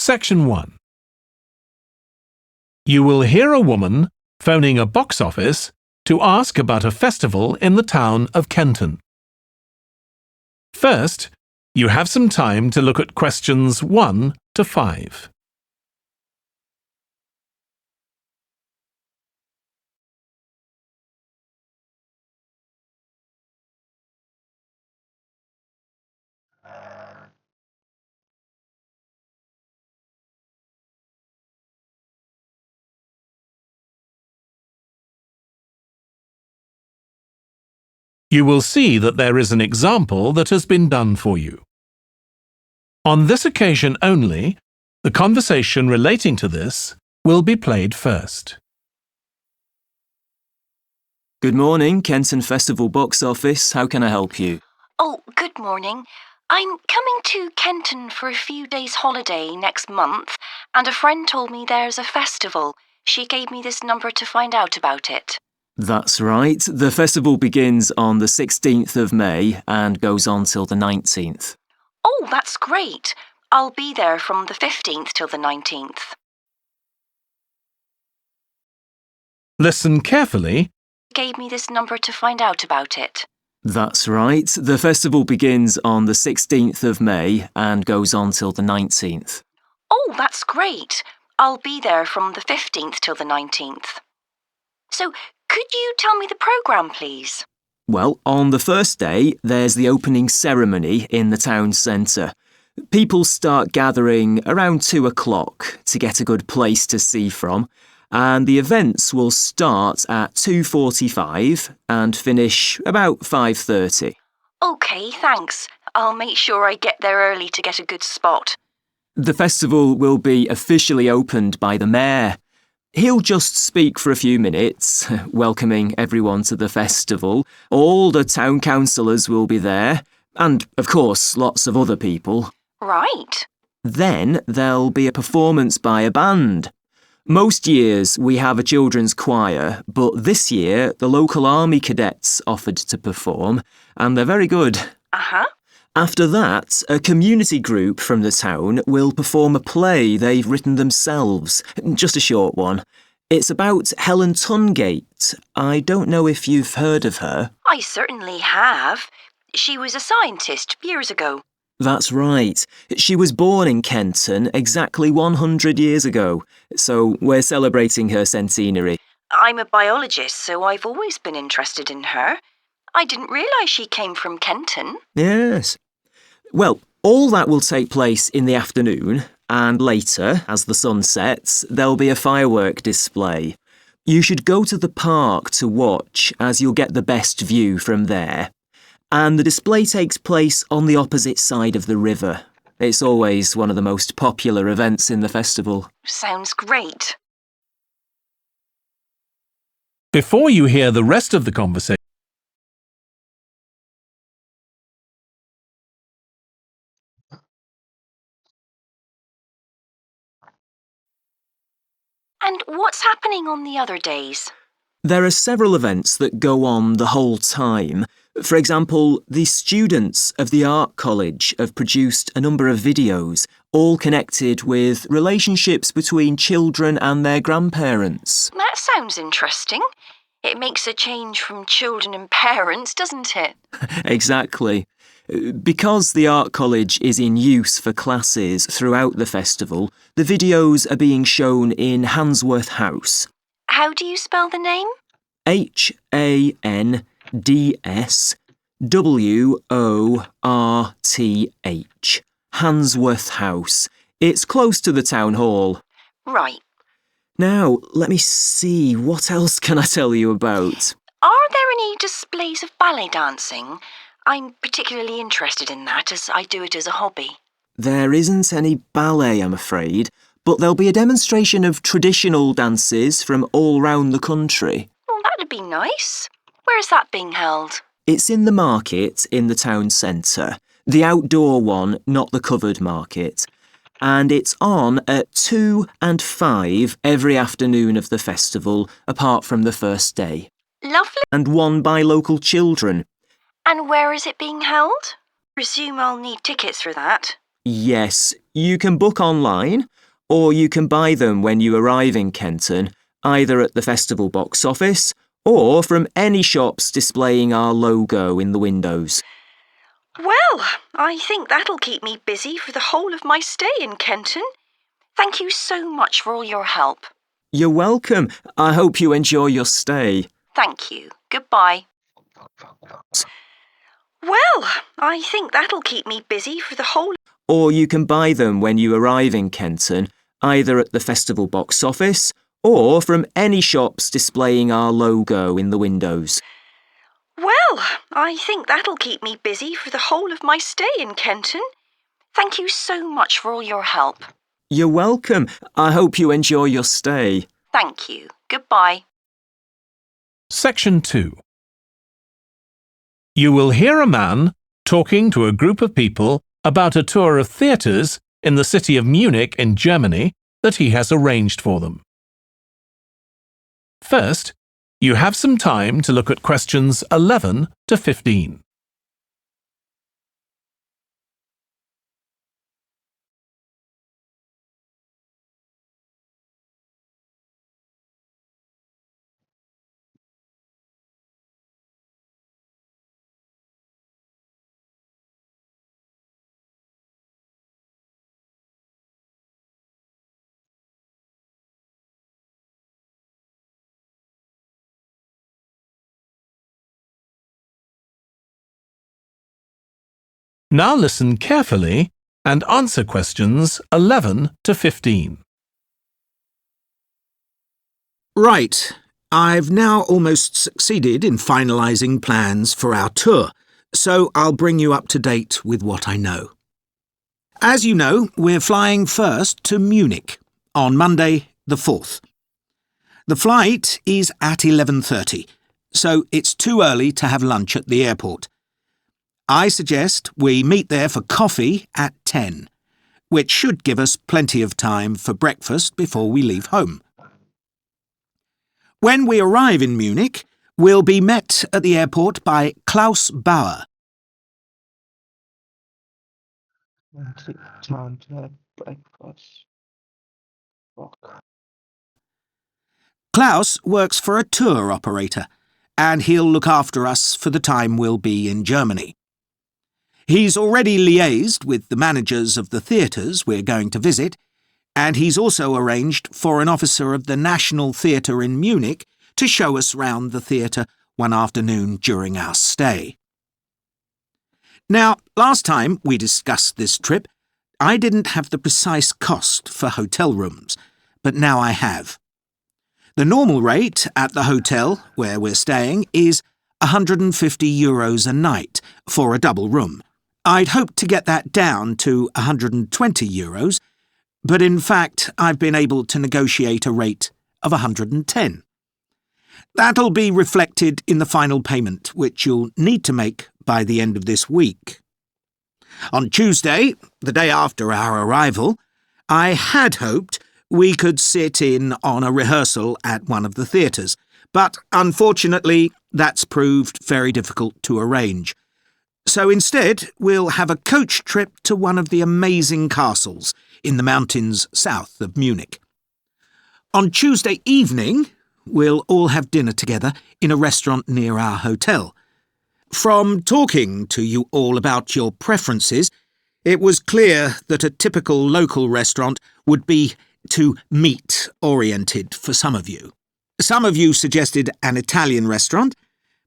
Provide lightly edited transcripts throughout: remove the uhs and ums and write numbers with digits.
Section 1. You will hear a woman phoning a box office to ask about a festival in the town of Kenton. First, you have some time to look at questions 1 to 5. You will see that there is an example that has been done for you. On this occasion only, the conversation relating to this will be played first. Good morning, Kenton Festival box office. How can I help you? Oh, good morning. I'm coming to Kenton for a few days holiday next month, and a friend told me there's a festival. She gave me this number to find out about it. That's right. The festival begins on the 16th of May and goes on till the 19th. Oh, that's great. I'll be there from the 15th till the 19th. Listen carefully. Gave me this number to find out about it. That's right. The festival begins on the 16th of May and goes on till the 19th. Oh, that's great. I'll be there from the 15th till the 19th. So, could you tell me the programme, please? Well, on the first day, there's the opening ceremony in the town centre. People start gathering around 2 o'clock to get a good place to see from, and the events will start at 2:45 and finish about 5:30. OK, thanks. I'll make sure I get there early to get a good spot. The festival will be officially opened by the mayor. He'll just speak for a few minutes, welcoming everyone to the festival. All the town councillors will be there, and, of course, lots of other people. Right. Then there'll be a performance by a band. Most years we have a children's choir, but this year the local army cadets offered to perform, and they're very good. Uh-huh. After that, a community group from the town will perform a play they've written themselves, just a short one. It's about Helen Tungate. I don't know if you've heard of her. I certainly have. She was a scientist years ago. That's right. She was born in Kenton exactly 100 years ago, so we're celebrating her centenary. I'm a biologist, so I've always been interested in her. I didn't realise she came from Kenton. Yes. Well, all that will take place in the afternoon, and later, as the sun sets, there'll be a firework display. You should go to the park to watch, as you'll get the best view from there. And the display takes place on the opposite side of the river. It's always one of the most popular events in the festival. Sounds great. Before you hear the rest of the conversation, And what's happening on the other days? There are several events that go on the whole time. For example, the students of the art college have produced a number of videos, all connected with relationships between children and their grandparents. That sounds interesting. It makes a change from children and parents, doesn't it? Exactly. Because the art college is in use for classes throughout the festival, the videos are being shown in Handsworth House. How do you spell the name? Handsworth. Handsworth House. It's close to the town hall. Right. Now, let me see, what else can I tell you about? Are there any displays of ballet dancing? I'm particularly interested in that, as I do it as a hobby. There isn't any ballet, I'm afraid, but there'll be a demonstration of traditional dances from all round the country. Well, that'd be nice. Where's that being held? It's in the market in the town centre. The outdoor one, not the covered market. And it's on at 2 and 5 every afternoon of the festival, apart from the first day. Lovely. And one by local children. And where is it being held? Presume I'll need tickets for that. Yes, you can book online, or you can buy them when you arrive in Kenton, either at the festival box office or from any shops displaying our logo in the windows. Well, I think that'll keep me busy for the whole of my stay in Kenton. Thank you so much for all your help. You're welcome. I hope you enjoy your stay. Thank you. Goodbye. Well, I think that'll keep me busy for the whole... Or you can buy them when you arrive in Kenton, either at the festival box office or from any shops displaying our logo in the windows. Well, I think that'll keep me busy for the whole of my stay in Kenton. Thank you so much for all your help. You're welcome. I hope you enjoy your stay. Thank you. Goodbye. Section 2. You will hear a man talking to a group of people about a tour of theatres in the city of Munich in Germany that he has arranged for them. First, you have some time to look at questions 11 to 15. Now listen carefully and answer questions 11 to 15. Right. I've now almost succeeded in finalising plans for our tour, so I'll bring you up to date with what I know. As you know, we're flying first to Munich on Monday the 4th. The flight is at 11:30, so it's too early to have lunch at the airport. I suggest we meet there for coffee at 10, which should give us plenty of time for breakfast before we leave home. When we arrive in Munich, we'll be met at the airport by Klaus Bauer. Time to have breakfast. Klaus works for a tour operator, and he'll look after us for the time we'll be in Germany. He's already liaised with the managers of the theatres we're going to visit, and he's also arranged for an officer of the National Theatre in Munich to show us round the theatre one afternoon during our stay. Now, last time we discussed this trip, I didn't have the precise cost for hotel rooms, but now I have. The normal rate at the hotel where we're staying is €150 a night for a double room. I'd hoped to get that down to €120, but in fact I've been able to negotiate a rate of €110. That'll be reflected in the final payment, which you'll need to make by the end of this week. On Tuesday, the day after our arrival, I had hoped we could sit in on a rehearsal at one of the theatres, but unfortunately that's proved very difficult to arrange. So instead, we'll have a coach trip to one of the amazing castles in the mountains south of Munich. On Tuesday evening, we'll all have dinner together in a restaurant near our hotel. From talking to you all about your preferences, it was clear that a typical local restaurant would be too meat-oriented for some of you. Some of you suggested an Italian restaurant,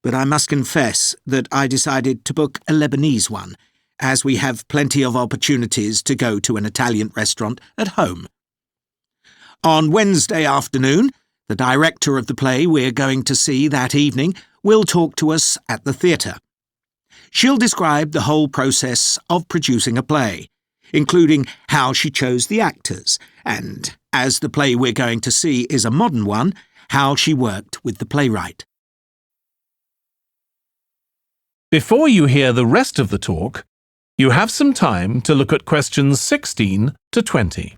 but I must confess that I decided to book a Lebanese one, as we have plenty of opportunities to go to an Italian restaurant at home. On Wednesday afternoon, the director of the play we're going to see that evening will talk to us at the theatre. She'll describe the whole process of producing a play, including how she chose the actors, and, as the play we're going to see is a modern one, how she worked with the playwright. Before you hear the rest of the talk, you have some time to look at questions 16 to 20.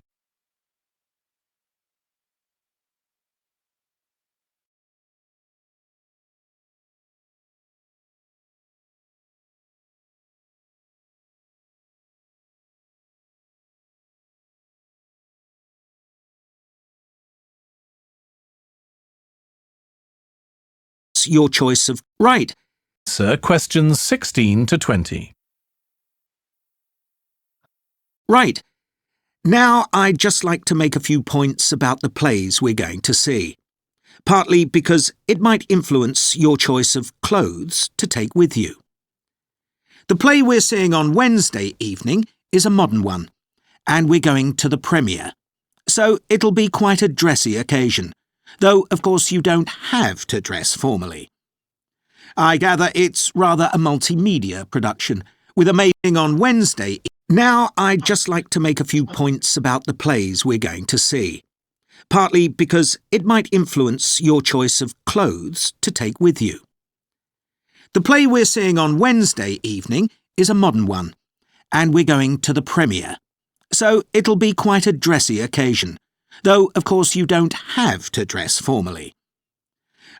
influence your choice of right. Answer questions 16 to 20. Right. Now I'd just like to make a few points about the plays we're going to see. Partly because it might influence your choice of clothes to take with you. The play we're seeing on Wednesday evening is a modern one, and we're going to the premiere. So it'll be quite a dressy occasion, though of course you don't have to dress formally. I gather it's rather a multimedia production, with amazing on Wednesday. Now I'd just like to make a few points about the plays we're going to see. Partly because it might influence your choice of clothes to take with you. The play we're seeing on Wednesday evening is a modern one, and we're going to the premiere. So it'll be quite a dressy occasion, though of course you don't have to dress formally.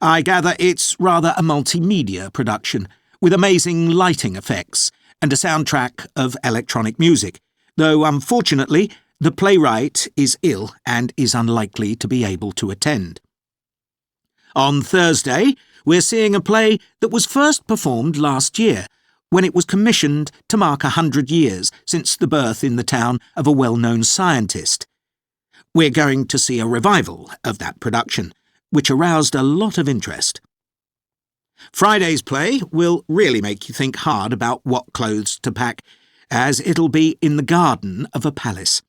I gather it's rather a multimedia production, with amazing lighting effects and a soundtrack of electronic music, though unfortunately the playwright is ill and is unlikely to be able to attend. On Thursday, we're seeing a play that was first performed last year, when it was commissioned to mark 100 years since the birth in the town of a well-known scientist. We're going to see a revival of that production, which aroused a lot of interest. Friday's play will really make you think hard about what clothes to pack, as it'll be in the garden of a palace.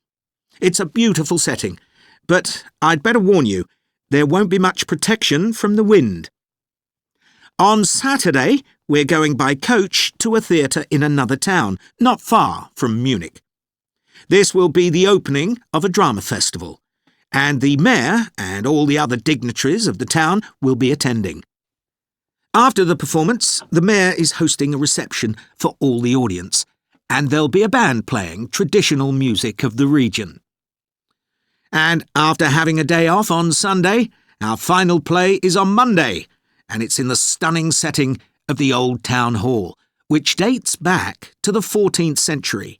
It's a beautiful setting, but I'd better warn you, there won't be much protection from the wind. On Saturday, we're going by coach to a theatre in another town, not far from Munich. This will be the opening of a drama festival, and the mayor and all the other dignitaries of the town will be attending. After the performance, the mayor is hosting a reception for all the audience, and there'll be a band playing traditional music of the region. And after having a day off on Sunday, our final play is on Monday, and it's in the stunning setting of the old town hall, which dates back to the 14th century.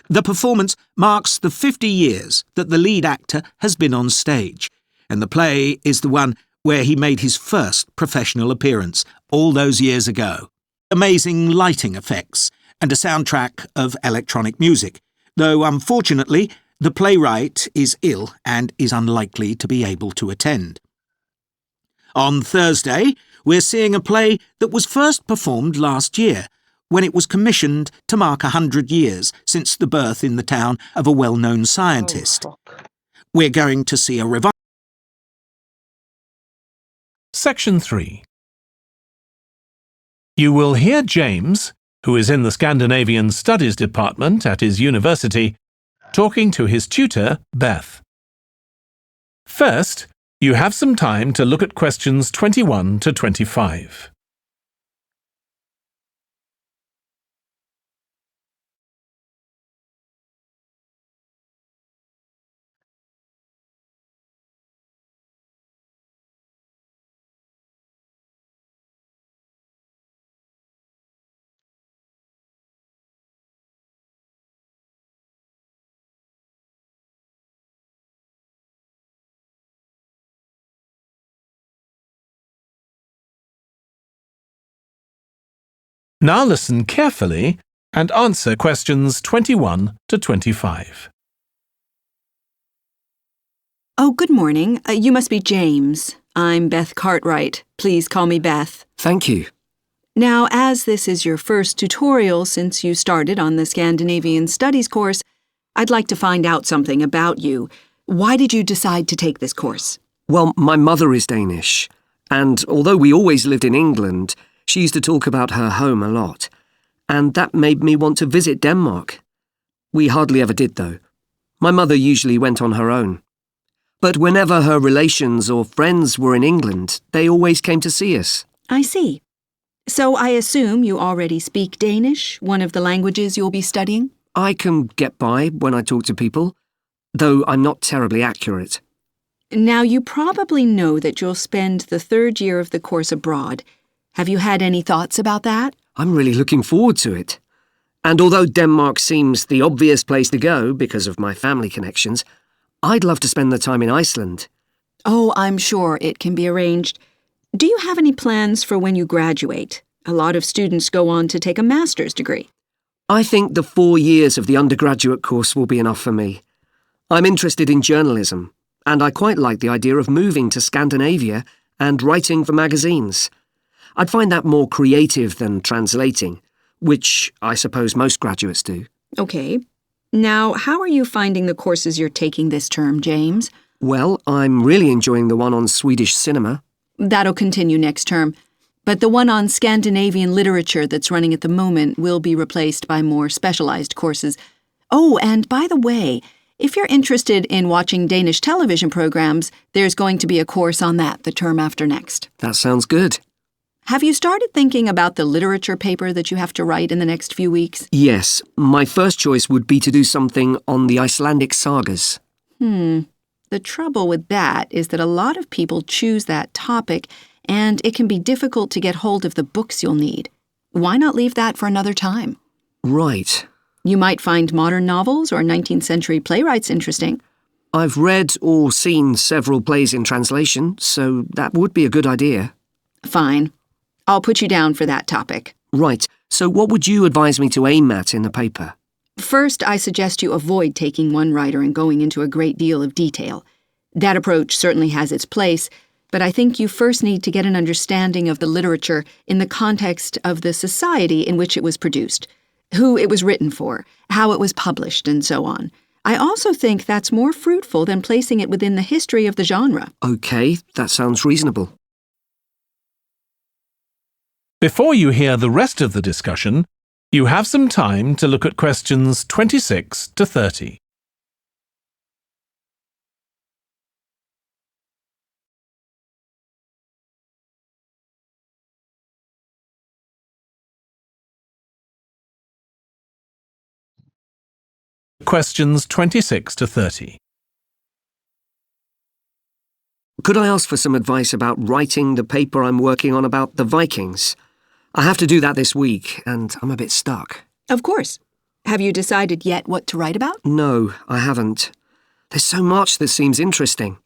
The performance marks the 50 years that the lead actor has been on stage, and the play is the one where he made his first professional appearance all those years ago. Amazing lighting effects and a soundtrack of electronic music, though unfortunately the playwright is ill and is unlikely to be able to attend. On Thursday, we're seeing a play that was first performed last year, when it was commissioned to mark 100 years since the birth in the town of a well-known scientist. We're going to see a revival. Section 3. You will hear James, who is in the Scandinavian Studies Department at his university, talking to his tutor, Beth. First, you have some time to look at questions 21 to 25. Now listen carefully and answer questions 21 to 25. Oh, good morning. You must be James. I'm Beth Cartwright. Please call me Beth. Thank you. Now, as this is your first tutorial since you started on the Scandinavian Studies course, I'd like to find out something about you. Why did you decide to take this course? Well, my mother is Danish, and although we always lived in England, she used to talk about her home a lot, and that made me want to visit Denmark. We hardly ever did, though. My mother usually went on her own. But whenever her relations or friends were in England, they always came to see us. I see. So I assume you already speak Danish, one of the languages you'll be studying? I can get by when I talk to people, though I'm not terribly accurate. Now, you probably know that you'll spend the third year of the course abroad. Have you had any thoughts about that? I'm really looking forward to it. And although Denmark seems the obvious place to go because of my family connections, I'd love to spend the time in Iceland. Oh, I'm sure it can be arranged. Do you have any plans for when you graduate? A lot of students go on to take a master's degree. I think the 4 years of the undergraduate course will be enough for me. I'm interested in journalism, and I quite like the idea of moving to Scandinavia and writing for magazines. I'd find that more creative than translating, which I suppose most graduates do. Okay. Now, how are you finding the courses you're taking this term, James? Well, I'm really enjoying the one on Swedish cinema. That'll continue next term. But the one on Scandinavian literature that's running at the moment will be replaced by more specialized courses. Oh, and by the way, if you're interested in watching Danish television programs, there's going to be a course on that the term after next. That sounds good. Have you started thinking about the literature paper that you have to write in the next few weeks? Yes, my first choice would be to do something on the Icelandic sagas. The trouble with that is that a lot of people choose that topic, and it can be difficult to get hold of the books you'll need. Why not leave that for another time? Right. You might find modern novels or 19th century playwrights interesting. I've read or seen several plays in translation, so that would be a good idea. Fine. I'll put you down for that topic. Right, so what would you advise me to aim at in the paper? First, I suggest you avoid taking one writer and going into a great deal of detail. That approach certainly has its place, but I think you first need to get an understanding of the literature in the context of the society in which it was produced, who it was written for, how it was published, and so on. I also think that's more fruitful than placing it within the history of the genre. Okay, that sounds reasonable. Before you hear the rest of the discussion, you have some time to look at questions 26 to 30. Questions 26 to 30. Could I ask for some advice about writing the paper I'm working on about the Vikings? I have to do that this week, and I'm a bit stuck. Of course. Have you decided yet what to write about? No, I haven't. There's so much that seems interesting.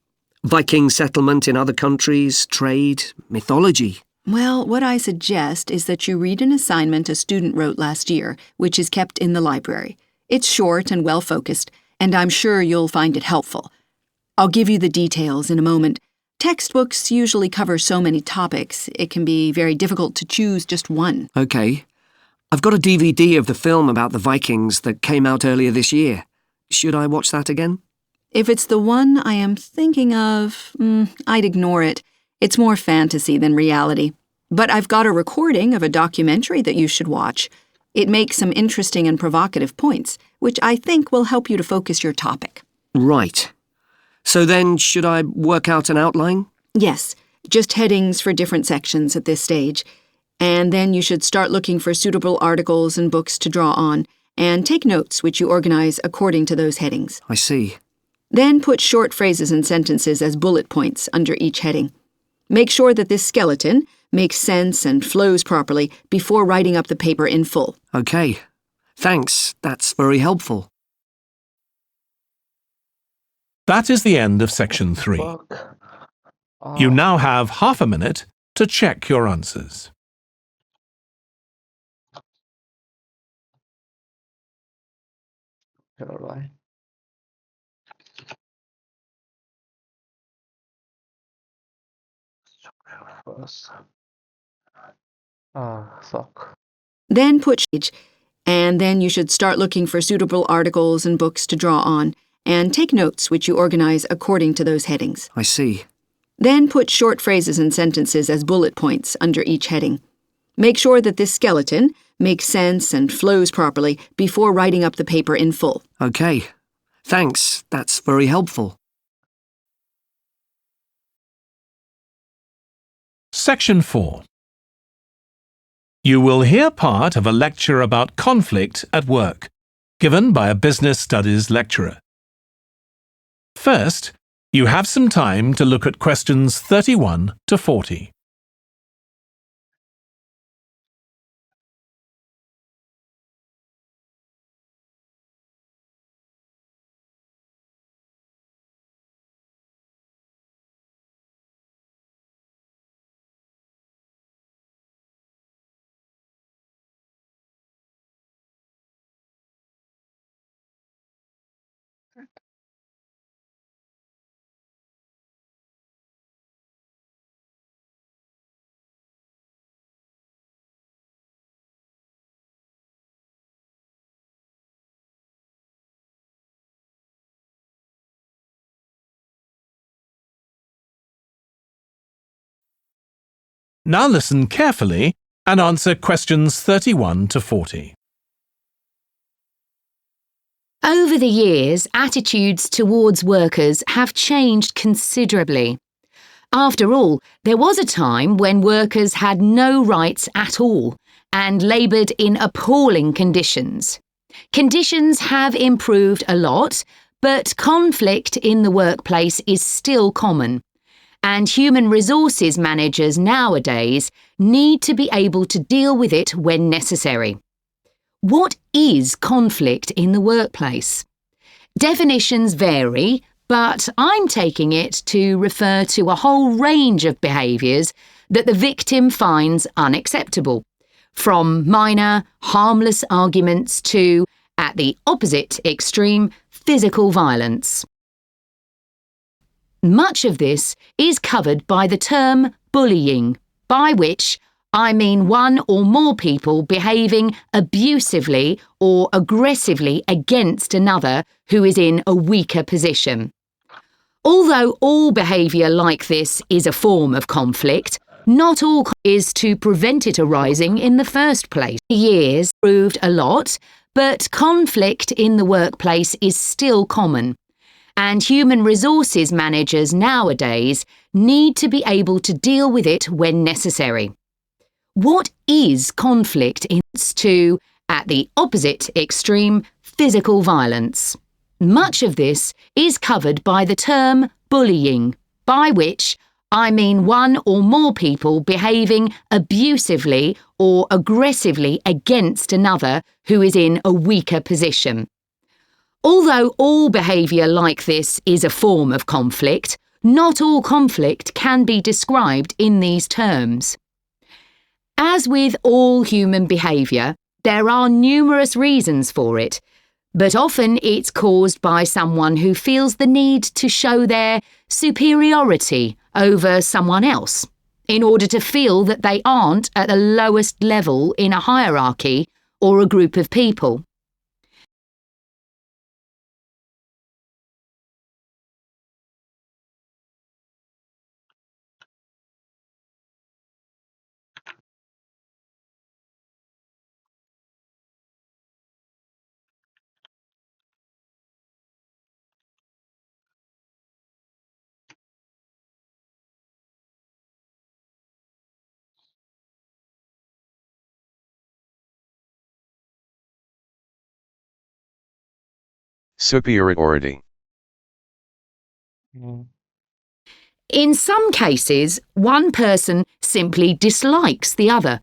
Viking settlement in other countries, trade, mythology. Well, what I suggest is that you read an assignment a student wrote last year, which is kept in the library. It's short and well-focused, and I'm sure you'll find it helpful. I'll give you the details in a moment. Textbooks usually cover so many topics, it can be very difficult to choose just one. Okay. I've got a DVD of the film about the Vikings that came out earlier this year. Should I watch that again? If it's the one I am thinking of, I'd ignore it. It's more fantasy than reality. But I've got a recording of a documentary that you should watch. It makes some interesting and provocative points, which I think will help you to focus your topic. Right. So then, should I work out an outline? Yes, just headings for different sections at this stage. And then you should start looking for suitable articles and books to draw on, and take notes which you organize according to those headings. I see. Then put short phrases and sentences as bullet points under each heading. Make sure that this skeleton makes sense and flows properly before writing up the paper in full. Okay. Thanks, that's very helpful. That is the end of section 3. Fuck. You now have half a minute to check your answers. Alright. First. Fuck. Then put and then you should start looking for suitable articles and books to draw on, and take notes which you organize according to those headings. I see. Then put short phrases and sentences as bullet points under each heading. Make sure that this skeleton makes sense and flows properly before writing up the paper in full. Okay. Thanks, that's very helpful. Section 4. You will hear part of a lecture about conflict at work, given by a business studies lecturer. First, you have some time to look at questions 31 to 40. Now listen carefully and answer questions 31 to 40. Over the years, attitudes towards workers have changed considerably. After all, there was a time when workers had no rights at all and laboured in appalling conditions. Conditions have improved a lot, but conflict in the workplace is still common, and human resources managers nowadays need to be able to deal with it when necessary. What is conflict in the workplace? Definitions vary, but I'm taking it to refer to a whole range of behaviours that the victim finds unacceptable, from minor, harmless arguments to, at the opposite extreme, physical violence. Much of this is covered by the term bullying, by which I mean one or more people behaving abusively or aggressively against another who is in a weaker position. Although all behaviour like this is a form of conflict, not all is to prevent it arising in the first place. Years proved a lot, but conflict in the workplace is still common, and human resources managers nowadays need to be able to deal with it when necessary. What is conflict to, at the opposite extreme, physical violence? Much of this is covered by the term bullying, by which I mean one or more people behaving abusively or aggressively against another who is in a weaker position. Although all behaviour like this is a form of conflict, not all conflict can be described in these terms. As with all human behaviour, there are numerous reasons for it, but often it's caused by someone who feels the need to show their superiority over someone else, in order to feel that they aren't at the lowest level in a hierarchy or a group of people. Superiority. In some cases, one person simply dislikes the other,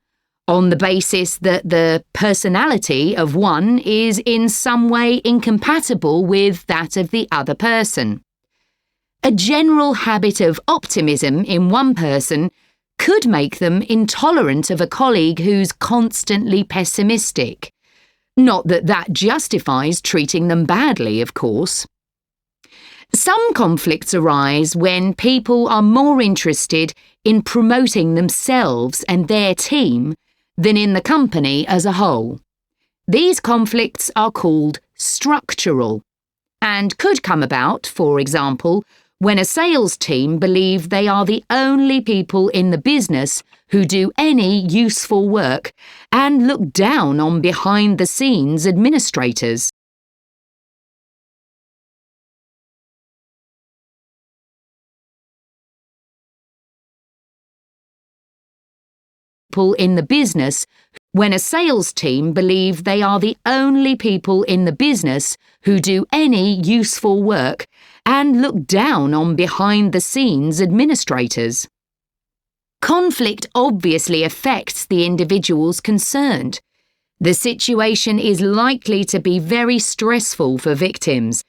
on the basis that the personality of one is in some way incompatible with that of the other person. A general habit of optimism in one person could make them intolerant of a colleague who's constantly pessimistic. Not that that justifies treating them badly, of course. Some conflicts arise when people are more interested in promoting themselves and their team than in the company as a whole. These conflicts are called structural and could come about, for example, when a sales team believe they are the only people in the business who do any useful work and look down on behind-the-scenes administrators. People in the business when a sales team believe they are the only people in the business who do any useful work and look down on behind-the-scenes administrators. Conflict obviously affects the individuals concerned. The situation is likely to be very stressful for victims,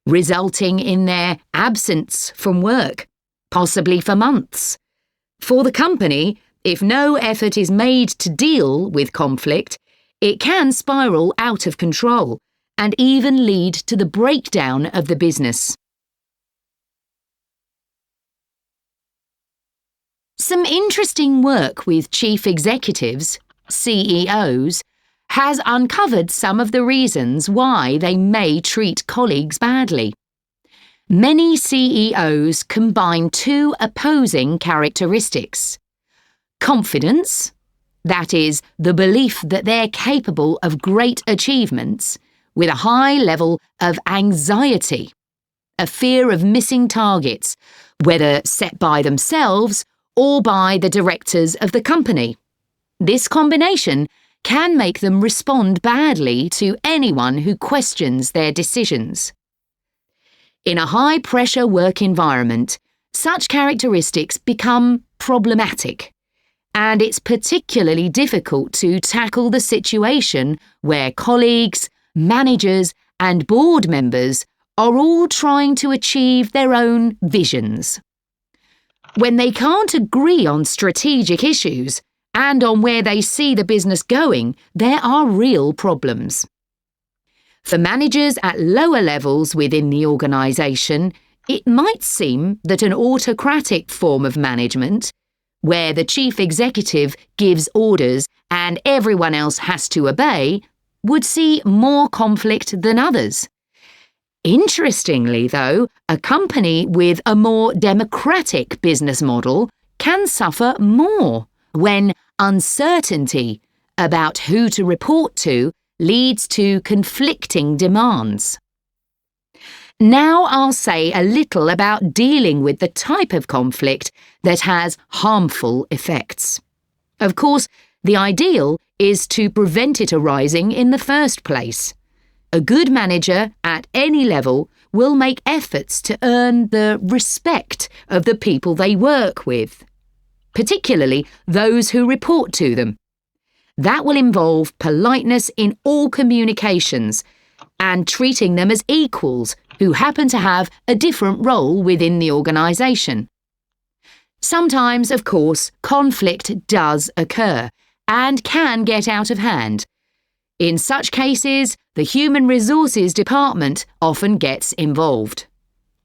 resulting in their absence from work, possibly for months. For the company, if no effort is made to deal with conflict, it can spiral out of control and even lead to the breakdown of the business. Some interesting work with chief executives, CEOs, has uncovered some of the reasons why they may treat colleagues badly. Many CEOs combine two opposing characteristics: confidence, that is, the belief that they're capable of great achievements, with a high level of anxiety, a fear of missing targets, whether set by themselves or by the directors of the company. This combination can make them respond badly to anyone who questions their decisions. In a high-pressure work environment, such characteristics become problematic, and it's particularly difficult to tackle the situation where colleagues, managers, and board members are all trying to achieve their own visions. When they can't agree on strategic issues and on where they see the business going, there are real problems. For managers at lower levels within the organisation, it might seem that an autocratic form of management, where the chief executive gives orders and everyone else has to obey, would see more conflict than others. Interestingly, though, a company with a more democratic business model can suffer more when uncertainty about who to report to leads to conflicting demands. Now I'll say a little about dealing with the type of conflict that has harmful effects. Of course, the ideal is to prevent it arising in the first place. A good manager at any level will make efforts to earn the respect of the people they work with, particularly those who report to them. That will involve politeness in all communications and treating them as equals who happen to have a different role within the organisation. Sometimes, of course, conflict does occur and can get out of hand. In such cases, the Human Resources Department often gets involved.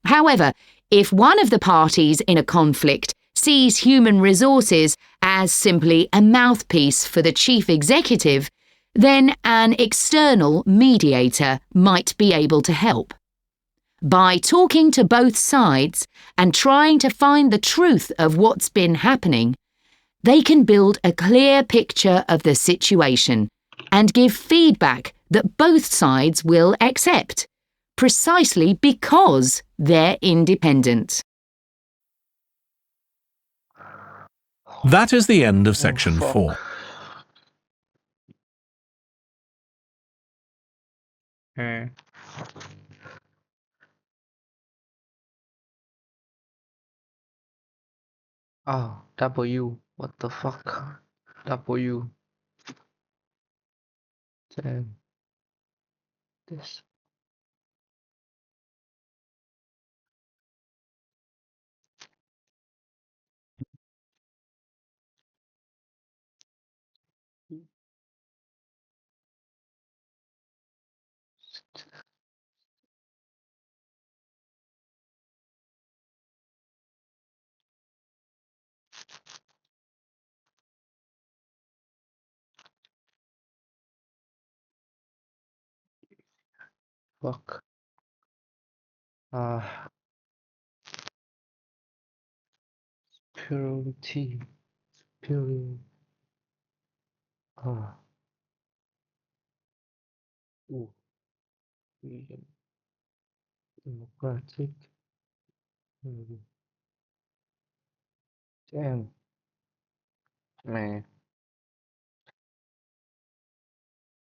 However, if one of the parties in a conflict sees human resources as simply a mouthpiece for the chief executive, then an external mediator might be able to help. By talking to both sides and trying to find the truth of what's been happening, they can build a clear picture of the situation and give feedback that both sides will accept, precisely because they're independent. That is the end of section 4. Hmm. Oh, W. What the fuck? W. Damn. This. Fuck. Purity. Purity. Ah. Ooh. Freedom. Democratic. Hmm. Damn. Man.